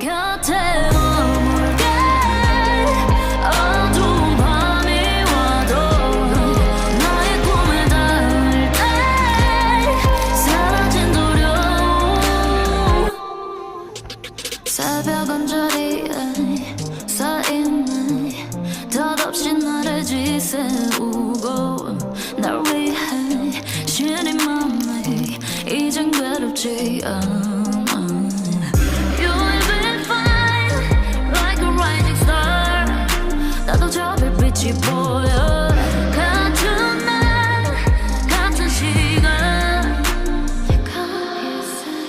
곁에 머물게. 어두운 밤이 와도 나의 꿈을 닿을 때 사라진 두려움. 새벽 언저리에 서있는 덧없이 나를 지새우고 날 위해 신인 맘이 이젠 괴롭지 않아. You will be fine like a rising star. 나도 저 별빛이 보여.